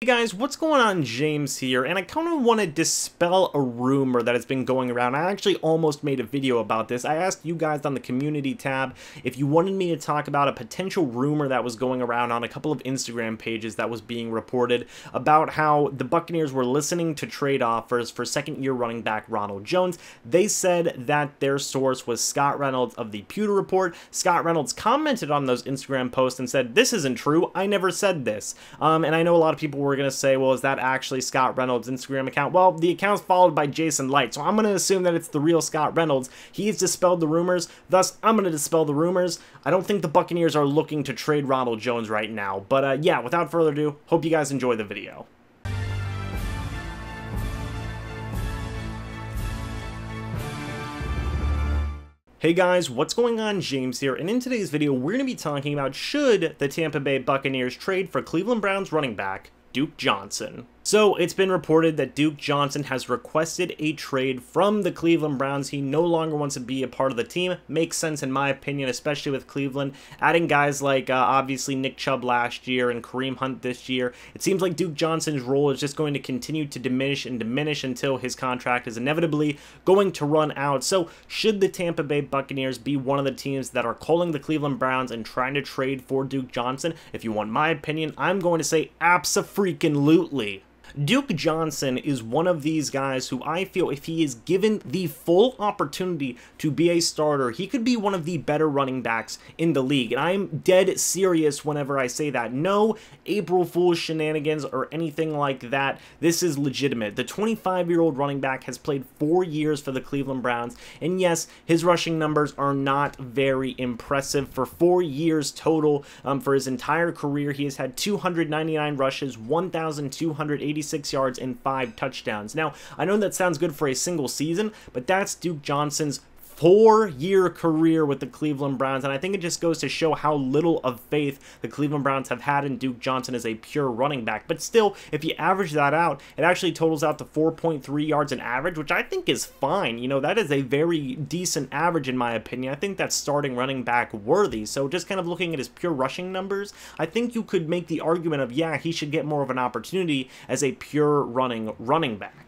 Hey guys, what's going on? James here, and I kind of want to dispel a rumor that has been going around. I actually almost made a video about this. I asked you guys on the community tab if you wanted me to talk about a potential rumor that was going around on a couple of Instagram pages that was being reported about how the Buccaneers were listening to trade offers for second-year running back Ronald Jones. They said that their source was Scott Reynolds of the Pewter Report. Scott Reynolds commented on those Instagram posts and said, "This isn't true. I never said this." And I know a lot of people were going to say, well, is that actually Scott Reynolds' Instagram account? Well, the account's followed by Jason Light, so I'm going to assume that it's the real Scott Reynolds. He's dispelled the rumors, thus I'm going to dispel the rumors. I don't think the Buccaneers are looking to trade Ronald Jones right now, but yeah, without further ado, hope you guys enjoy the video. Hey guys, what's going on? James here, and in today's video, we're going to be talking about should the Tampa Bay Buccaneers trade for Cleveland Browns running back Duke Johnson. So, it's been reported that Duke Johnson has requested a trade from the Cleveland Browns. He no longer wants to be a part of the team. Makes sense in my opinion, especially with Cleveland. Adding guys like, obviously, Nick Chubb last year and Kareem Hunt this year. It seems like Duke Johnson's role is just going to continue to diminish and diminish until his contract is inevitably going to run out. So, should the Tampa Bay Buccaneers be one of the teams that are calling the Cleveland Browns and trying to trade for Duke Johnson? If you want my opinion, I'm going to say abso-freaking-lutely. Duke Johnson is one of these guys who I feel if he is given the full opportunity to be a starter, he could be one of the better running backs in the league. And I'm dead serious whenever I say that. No April Fool's shenanigans or anything like that. This is legitimate. The 25-year-old running back has played 4 years for the Cleveland Browns. And yes, his rushing numbers are not very impressive. For 4 years total, for his entire career, he has had 299 rushes, 1,286 yards and 5 touchdowns. Now, I know that sounds good for a single season, but that's Duke Johnson's 4-year career with the Cleveland Browns, and I think it just goes to show how little of faith the Cleveland Browns have had in Duke Johnson as a pure running back. But still, if you average that out, it actually totals out to 4.3 yards an average, which I think is fine. You know, that is a very decent average in my opinion. I think that's starting running back worthy. So just kind of looking at his pure rushing numbers, I think you could make the argument of, yeah, he should get more of an opportunity as a pure running back.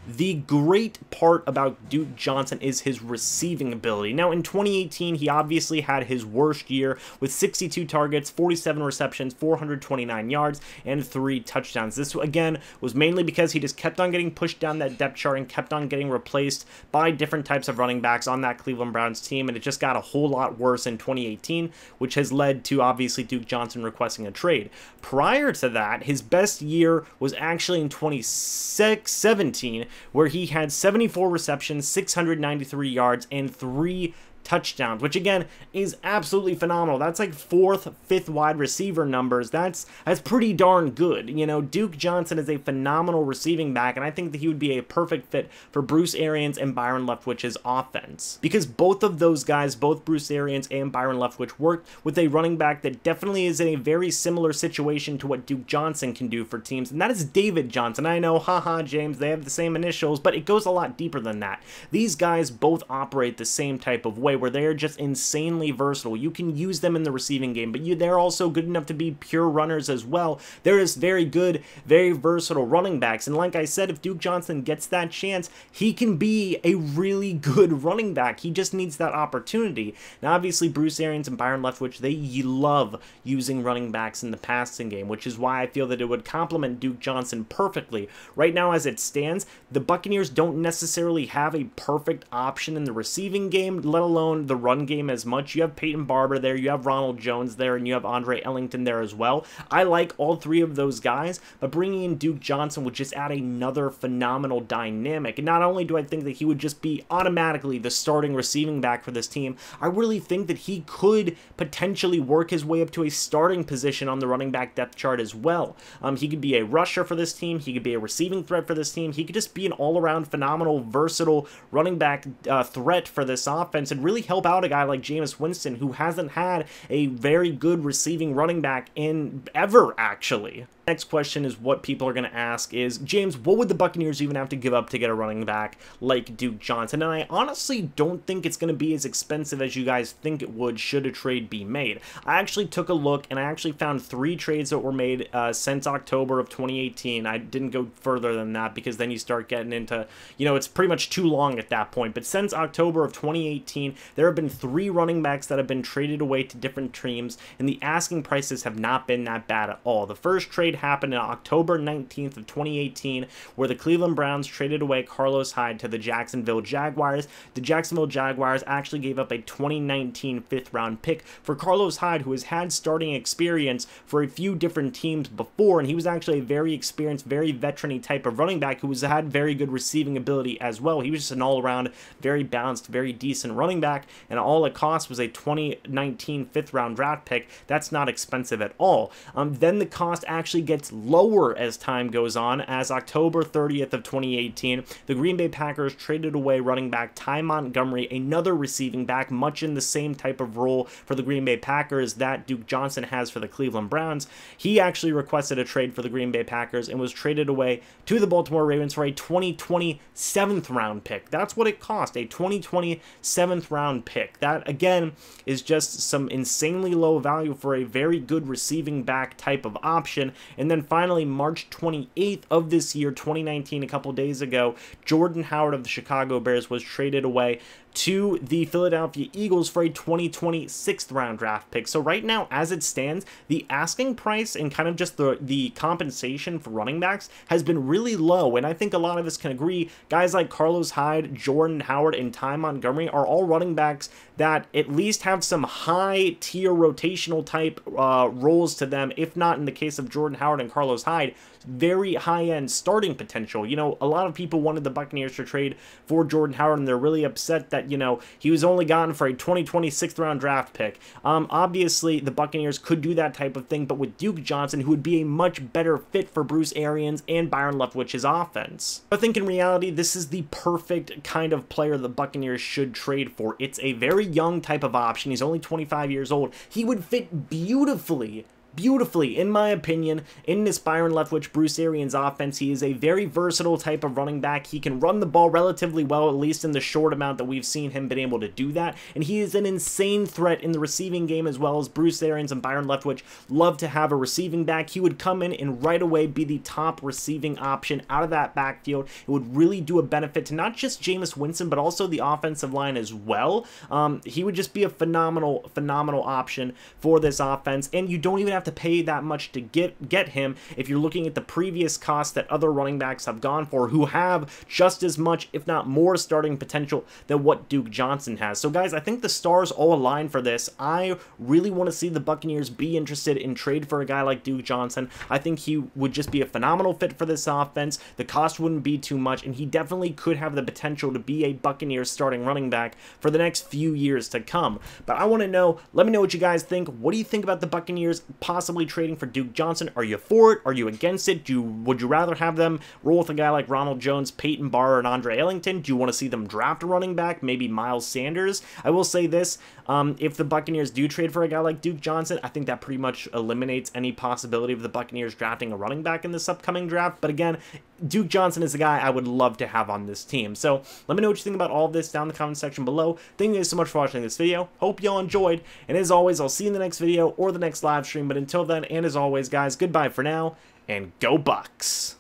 The great part about Duke Johnson is his receiving ability. Now, in 2018, he obviously had his worst year with 62 targets, 47 receptions, 429 yards, and 3 touchdowns. This, again, was mainly because he just kept on getting pushed down that depth chart and kept on getting replaced by different types of running backs on that Cleveland Browns team, and it just got a whole lot worse in 2018, which has led to, obviously, Duke Johnson requesting a trade. Prior to that, his best year was actually in 2017, where he had 74 receptions, 693 yards, and 3 touchdowns, which again is absolutely phenomenal. That's like 4th, 5th wide receiver numbers. That's pretty darn good. You know, Duke Johnson is a phenomenal receiving back, and I think that he would be a perfect fit for Bruce Arians and Byron Leftwich's offense, because both of those guys, both Bruce Arians and Byron Leftwich, worked with a running back that definitely is in a very similar situation to what Duke Johnson can do for teams, and that is David Johnson. I know, haha, James, they have the same initials, but it goes a lot deeper than that. These guys both operate the same type of way, where they're just insanely versatile. You can use them in the receiving game, but they're also good enough to be pure runners as well. They're just very good, very versatile running backs, and like I said, if Duke Johnson gets that chance, he can be a really good running back. He just needs that opportunity. Now, obviously, Bruce Arians and Byron Leftwich, they love using running backs in the passing game, which is why I feel that it would complement Duke Johnson perfectly. Right now, as it stands, the Buccaneers don't necessarily have a perfect option in the receiving game, let alone the run game as much. You have Peyton Barber there, you have Ronald Jones there, and you have Andre Ellington there as well. I like all 3 of those guys, but bringing in Duke Johnson would just add another phenomenal dynamic. And not only do I think that he would just be automatically the starting receiving back for this team, I really think that he could potentially work his way up to a starting position on the running back depth chart as well. He could be a rusher for this team, he could be a receiving threat for this team, he could just be an all-around phenomenal, versatile running back threat for this offense, and really help out a guy like Jameis Winston, who hasn't had a very good receiving running back in ever, actually. Next question is what people are going to ask is, James, what would the Buccaneers even have to give up to get a running back like Duke Johnson? And I honestly don't think it's going to be as expensive as you guys think it would should a trade be made. I actually took a look and I actually found 3 trades that were made since October of 2018. I didn't go further than that because then you start getting into, you know, it's pretty much too long at that point. But since October of 2018, there have been 3 running backs that have been traded away to different teams, and the asking prices have not been that bad at all. The first trade happened on October 19th of 2018, where the Cleveland Browns traded away Carlos Hyde to the Jacksonville Jaguars. The Jacksonville Jaguars actually gave up a 2019 5th-round pick for Carlos Hyde, who has had starting experience for a few different teams before, and he was actually a very experienced, very veteran-y type of running back who had very good receiving ability as well. He was just an all-around, very balanced, very decent running back, and all it cost was a 2019 5th-round draft pick. That's not expensive at all. Then the cost actually gets lower as time goes on, as October 30th of 2018, the Green Bay Packers traded away running back Ty Montgomery, another receiving back, much in the same type of role for the Green Bay Packers that Duke Johnson has for the Cleveland Browns. He actually requested a trade for the Green Bay Packers and was traded away to the Baltimore Ravens for a 2020 7th-round pick. That's what it cost, a 2020 7th-round pick. That, again, is just some insanely low value for a very good receiving back type of option. And then finally, March 28th of this year, 2019, a couple days ago, Jordan Howard of the Chicago Bears was traded away to the Philadelphia Eagles for a 2020 6th-round draft pick. So right now, as it stands, the asking price and kind of just the compensation for running backs has been really low, and I think a lot of us can agree. Guys like Carlos Hyde, Jordan Howard, and Ty Montgomery are all running backs that at least have some high-tier rotational type roles to them, if not in the case of Jordan Howard and Carlos Hyde, very high-end starting potential. You know, a lot of people wanted the Buccaneers to trade for Jordan Howard, and they're really upset that, you know, he was only gotten for a 2020 6th-round draft pick. Obviously, the Buccaneers could do that type of thing, but with Duke Johnson, who would be a much better fit for Bruce Arians and Byron Leftwich's offense. I think in reality, this is the perfect kind of player the Buccaneers should trade for. It's a very young type of option. He's only 25 years old. He would fit beautifully, in my opinion, in this Byron Leftwich, Bruce Arians offense. He is a very versatile type of running back. He can run the ball relatively well, at least in the short amount that we've seen him been able to do that. And he is an insane threat in the receiving game as well, as Bruce Arians and Byron Leftwich love to have a receiving back. He would come in and right away be the top receiving option out of that backfield. It would really do a benefit to not just Jameis Winston, but also the offensive line as well. He would just be a phenomenal option for this offense, and you don't even have to pay that much to get him if you're looking at the previous costs that other running backs have gone for, who have just as much, if not more, starting potential than what Duke Johnson has. So guys, I think the stars all align for this. I really want to see the Buccaneers be interested in trade for a guy like Duke Johnson. I think he would just be a phenomenal fit for this offense. The cost wouldn't be too much, and he definitely could have the potential to be a Buccaneers starting running back for the next few years to come. But I want to know, let me know what you guys think. What do you think about the Buccaneers possibly trading for Duke Johnson? Are you for it? Are you against it? Would you rather have them roll with a guy like Ronald Jones, Peyton Barr, and Andre Ellington? Do you want to see them draft a running back, maybe Miles Sanders? I will say this, if the Buccaneers do trade for a guy like Duke Johnson, I think that pretty much eliminates any possibility of the Buccaneers drafting a running back in this upcoming draft. But again, Duke Johnson is a guy I would love to have on this team. So let me know what you think about all of this down in the comment section below. Thank you guys so much for watching this video. Hope y'all enjoyed. And as always, I'll see you in the next video or the next live stream. But until then, and as always, guys, goodbye for now, and go Bucs!